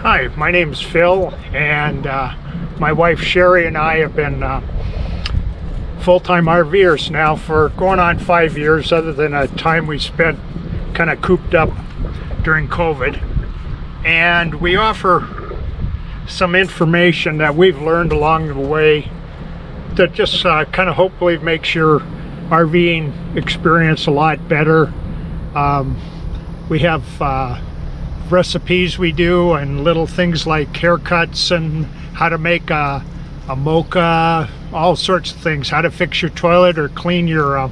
Hi, my name is Phil, and my wife Sherry and I have been full-time RVers now for going on 5 years, other than a time we spent kind of cooped up during COVID. And we offer some information that we've learned along the way that just kind of hopefully makes your RVing experience a lot better. We have recipes we do, and little things like haircuts and how to make a mocha, all sorts of things, how to fix your toilet or clean your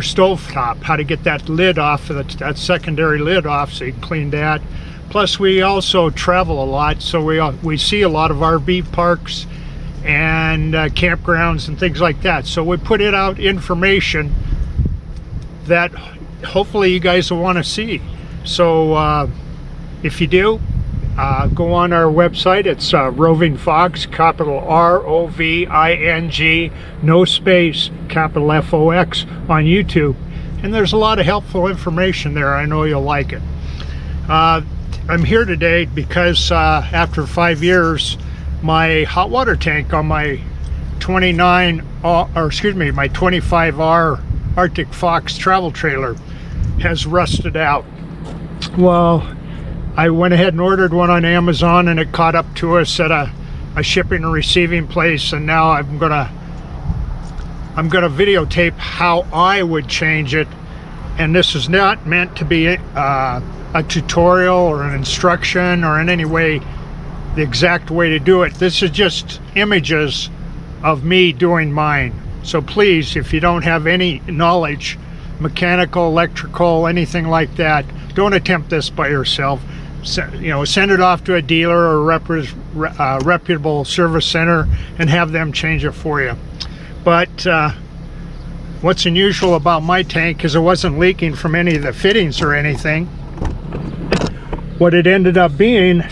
stove top, how to get that lid off, that secondary lid off, so you can clean that. Plus we also travel a lot, so we see a lot of RV parks and campgrounds and things like that, so we put it out information that hopefully you guys will want to see. So if you do, go on our website. It's RovingFox, capital R-O-V-I-N-G, no space, capital F-O-X, on YouTube, and there's a lot of helpful information there. I know you'll like it. I'm here today because after 5 years, my hot water tank on my 25R Arctic Fox travel trailer has rusted out. Well, I went ahead and ordered one on Amazon, and it caught up to us at a shipping and receiving place, and now I'm gonna videotape how I would change it. And this is not meant to be a tutorial or an instruction or in any way the exact way to do it. This is just images of me doing mine. So please, if you don't have any knowledge, mechanical, electrical, anything like that, don't attempt this by yourself. Send it off to a dealer or a reputable service center and have them change it for you. But what's unusual about my tank is it wasn't leaking from any of the fittings or anything. What it ended up being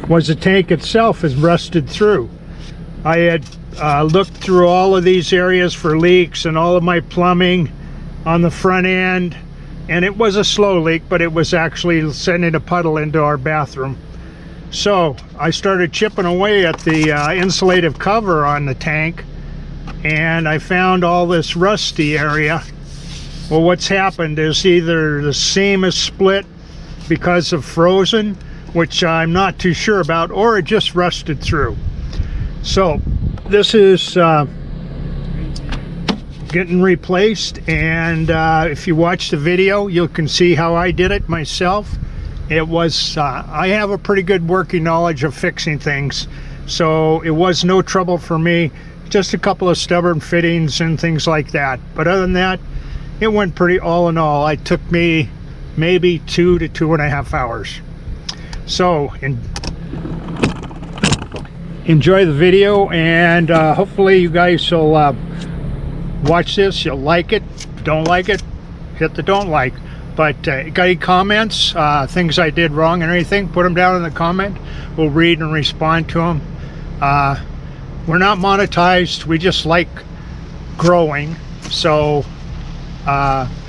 was the tank itself is rusted through. I had looked through all of these areas for leaks and all of my plumbing on the front end, and it was a slow leak, but it was actually sending a puddle into our bathroom. So I started chipping away at the insulative cover on the tank, and I found all this rusty area. Well, what's happened is either the seam is split because of frozen, which I'm not too sure about, or it just rusted through. So this is getting replaced, and if you watch the video, you can see how I did it myself. It was I have a pretty good working knowledge of fixing things, so it was no trouble for me. Just a couple of stubborn fittings and things like that, but other than that, it went pretty. All in all, it took me maybe 2 to 2.5 hours. So enjoy the video, and hopefully you guys will watch this. You'll like it. If you don't like it, hit the don't like. But got any comments, things I did wrong and anything, put them down in the comment. We'll read and respond to them. We're not monetized, we just like growing. So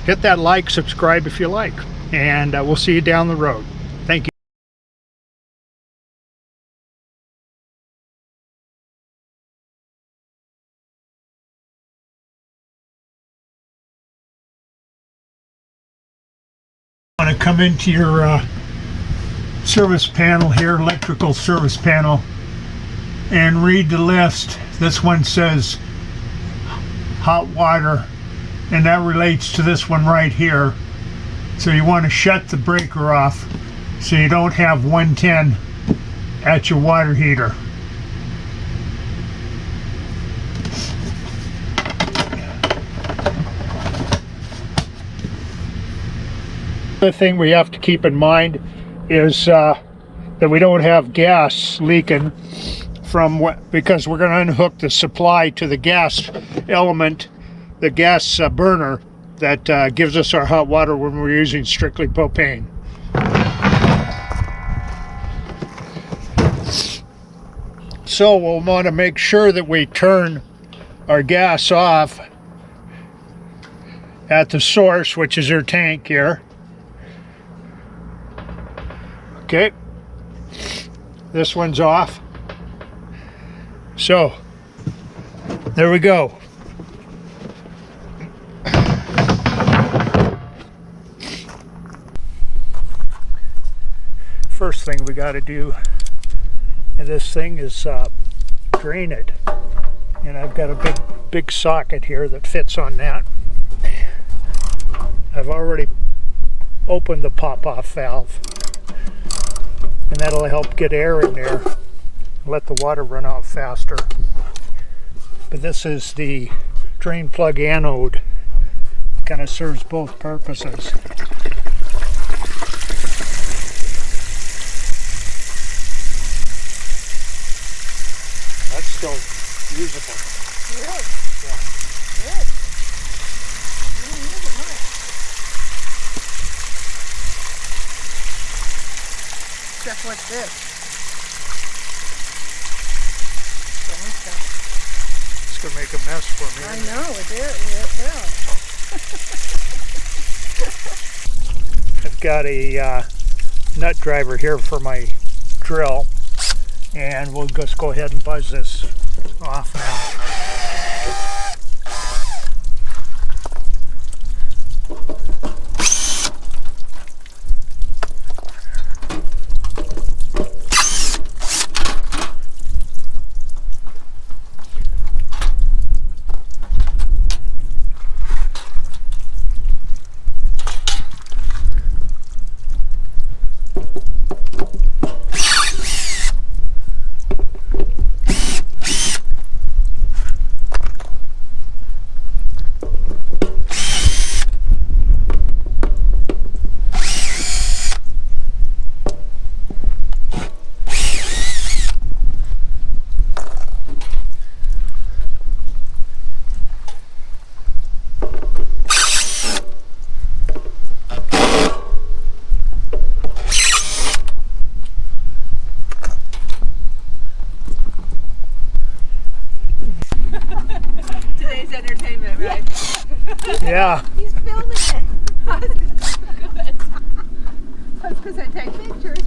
hit that like, subscribe if you like, and we'll see you down the road. Thank you. Want to come into your service panel here, electrical service panel, and read the list. This one says hot water, and that relates to this one right here. So you want to shut the breaker off so you don't have 110 at your water heater. The thing we have to keep in mind is that we don't have gas leaking because we're going to unhook the supply to the gas element, the gas burner that gives us our hot water when we're using strictly propane. So we'll want to make sure that we turn our gas off at the source, which is our tank here. Okay, this one's off. So there we go. First thing we got to do in this thing is drain it, and I've got a big socket here that fits on that. I've already opened the pop-off valve, and that'll help get air in there, let the water run out faster. But this is the drain plug anode. Kind of serves both purposes. That's still usable. Really? Yeah. Good. I didn't use it much. Except what's this? It's gonna make a mess for me. I know, it will. I've got a nut driver here for my drill, and we'll just go ahead and buzz this off now. Today's entertainment, right? Yeah. He's filming it. Good. That's because I take pictures.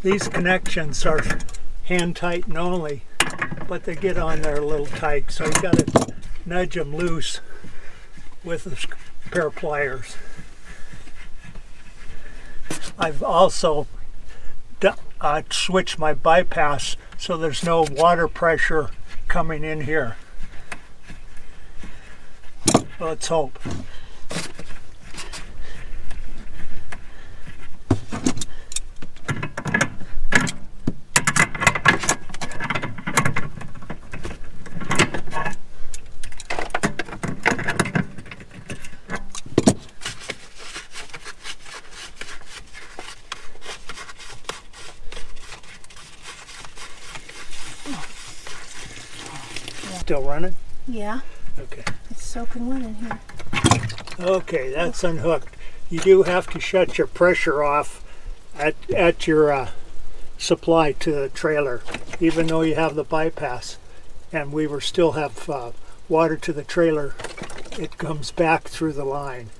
These connections are hand tighten only, but they get on there a little tight, so you got to nudge them loose with a pair of pliers. I've also switched my bypass so there's no water pressure coming in here. Let's hope. Still running? Yeah, Okay. it's soaking wet in here. Okay, that's unhooked. You do have to shut your pressure off at your supply to the trailer, even though you have the bypass. And we will still have water to the trailer. It comes back through the line.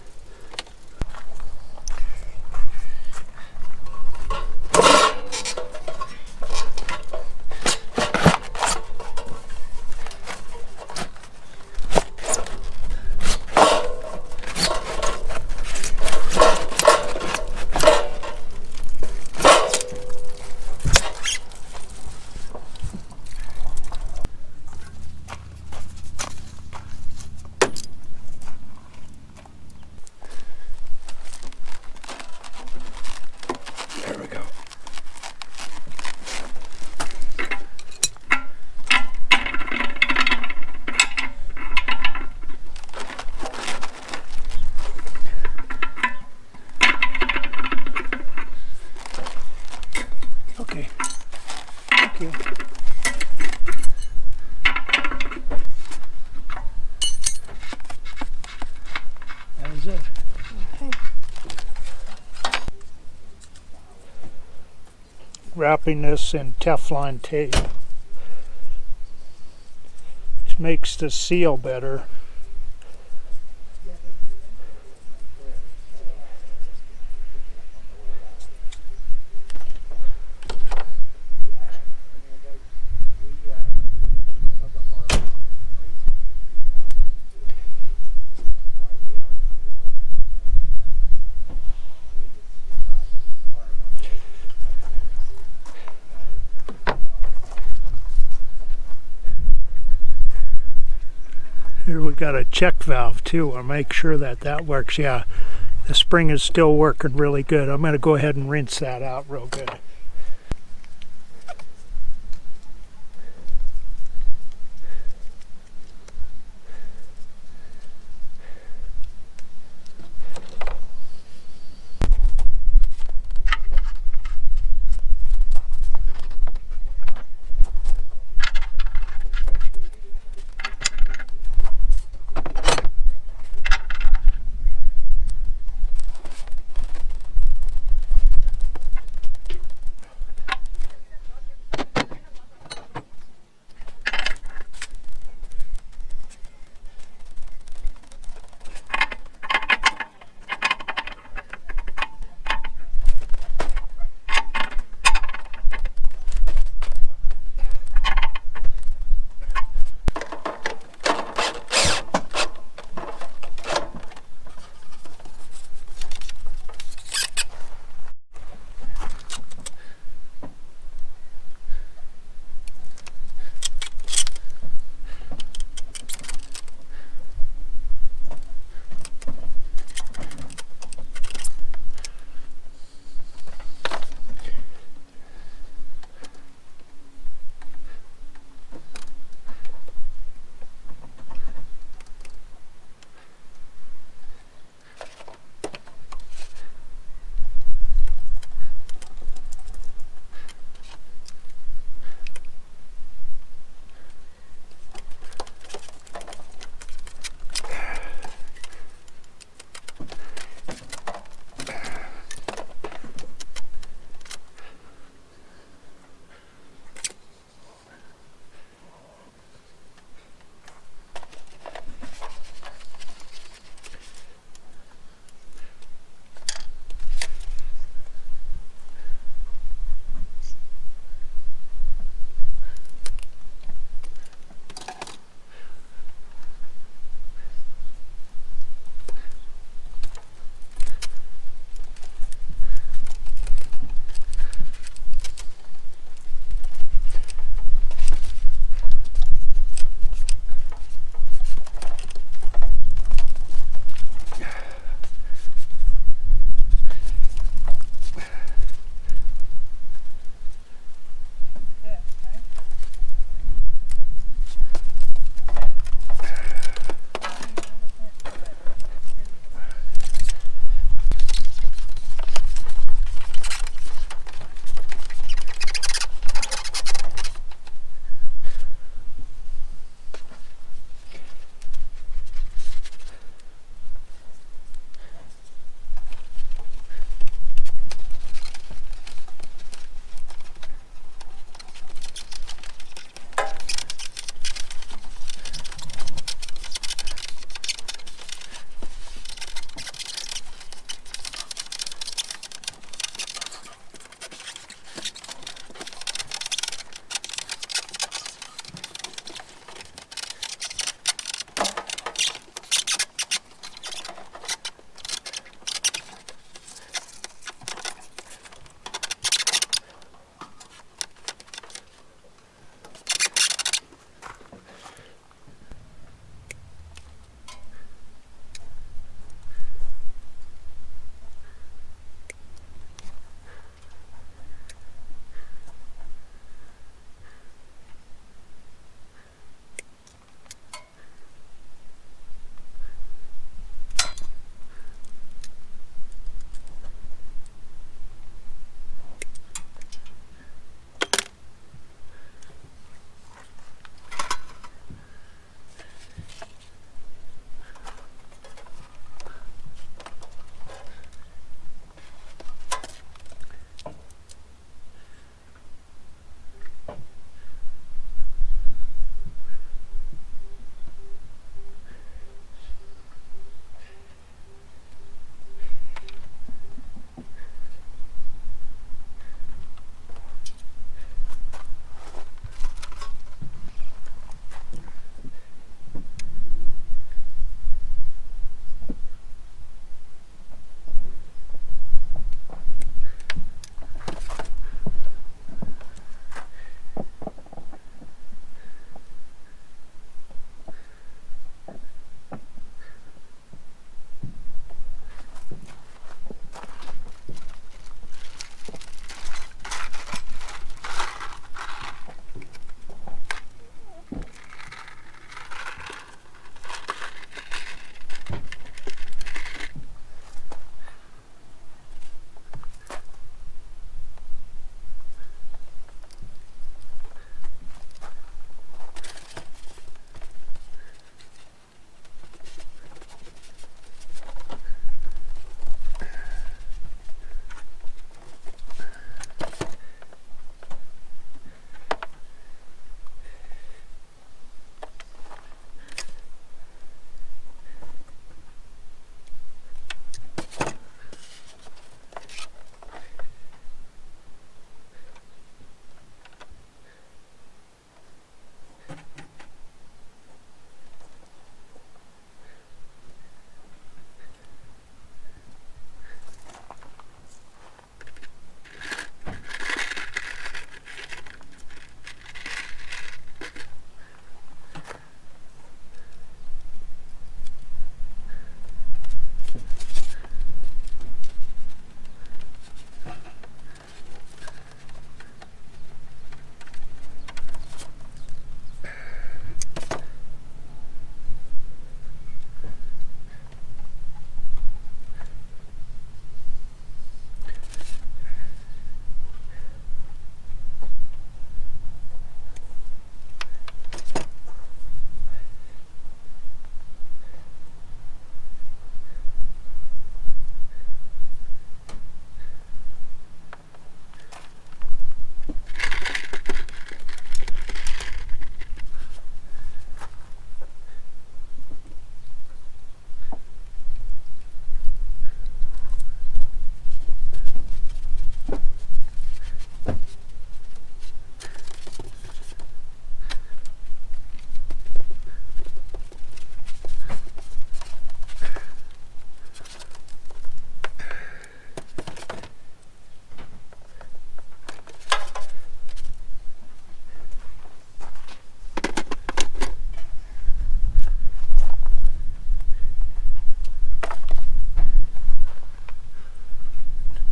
wrapping this in Teflon tape, which makes the seal better. Here we got a check valve too. I'll make sure that that works. Yeah, the spring is still working really good. I'm going to go ahead and rinse that out real good.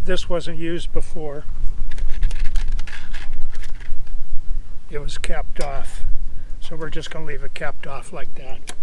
this wasn't used before. It was capped off. So we're just going to leave it capped off like that.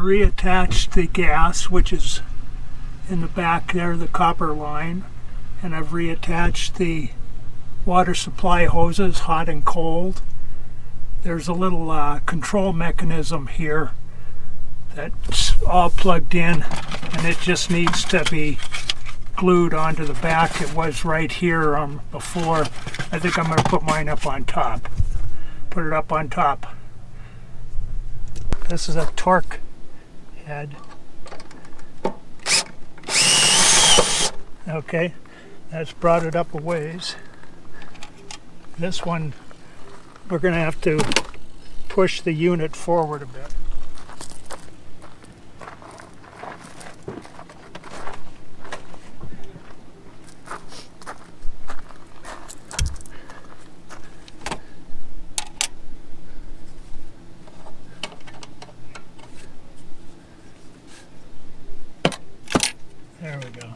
Reattached the gas, which is in the back there, the copper line, and I've reattached the water supply hoses, hot and cold. There's a little control mechanism here that's all plugged in, and it just needs to be glued onto the back. It was right here before. I think I'm going to put mine up on top. Put it up on top. This is a torque head. Okay, that's brought it up a ways. This one, we're going to have to push the unit forward a bit. There we go.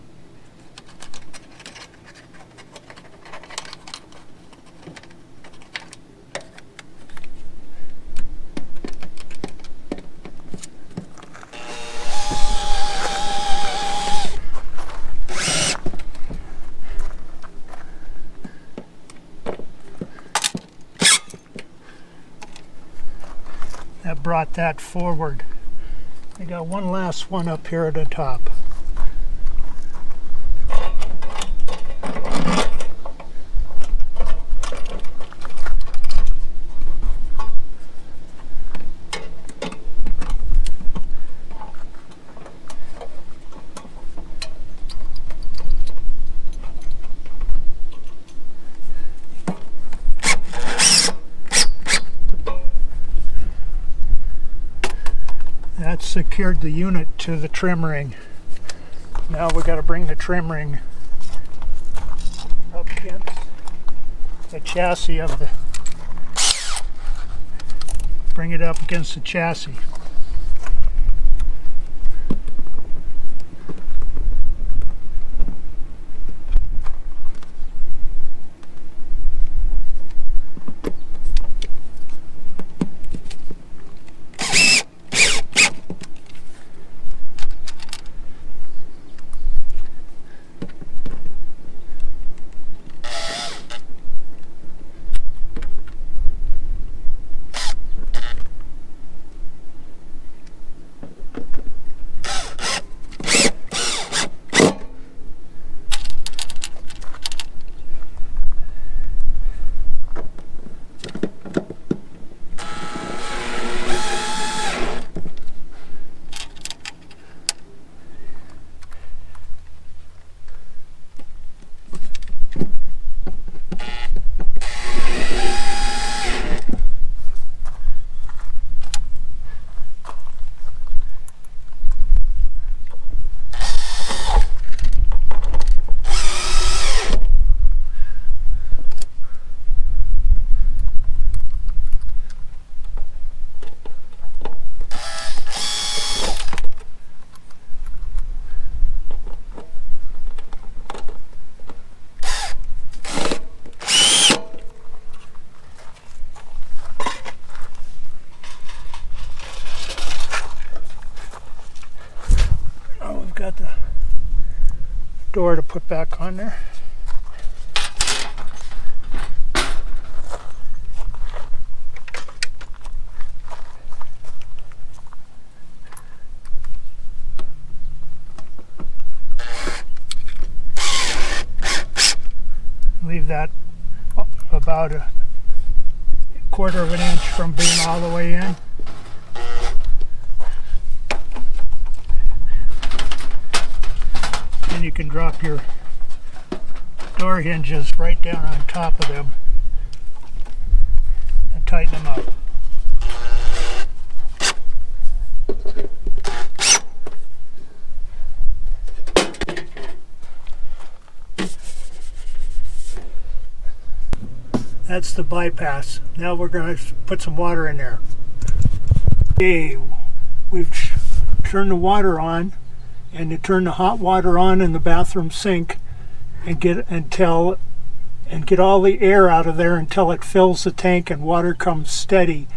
That brought that forward. I got one last one up here at the top. That secured the unit to the trim ring. Now we got to bring the trim ring up against the chassis of the, bring it up against the chassis. Got the door to put back on there. Leave that about a quarter of an inch from being all the way in. You can drop your door hinges right down on top of them and tighten them up. That's the bypass. Now we're going to put some water in there. Okay, we've turned the water on. And you turn the hot water on in the bathroom sink and get all the air out of there until it fills the tank and water comes steady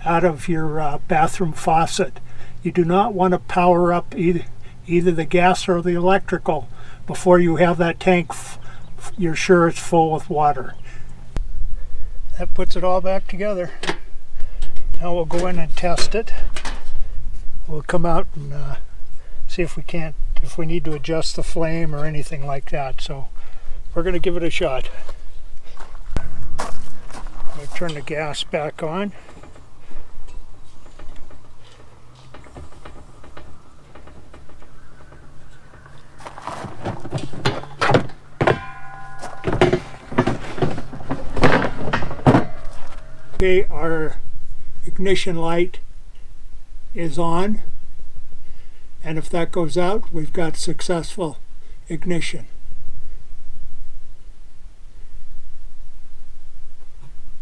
out of your bathroom faucet. You do not want to power up either the gas or the electrical before you have that tank you're sure it's full with water. That puts it all back together. Now we'll go in and test it. We'll come out and see if we need to adjust the flame or anything like that. So we're going to give it a shot. I'll turn the gas back on. Okay, our ignition light is on. And if that goes out, we've got successful ignition.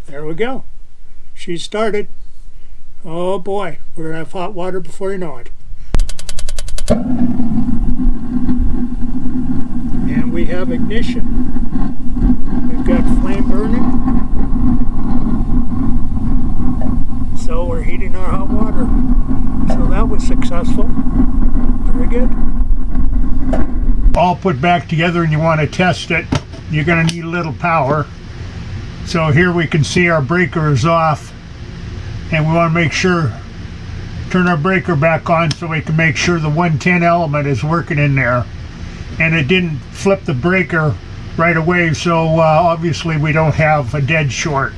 There we go. She started. Oh boy, we're going to have hot water before you know it. And we have ignition. We've got flame burning. So we're heating our hot water. So that was successful. Very good. All put back together and you want to test it, you're going to need a little power. So here we can see our breaker is off, and we want to make sure, turn our breaker back on so we can make sure the 110 element is working in there. And it didn't flip the breaker right away, so obviously we don't have a dead short.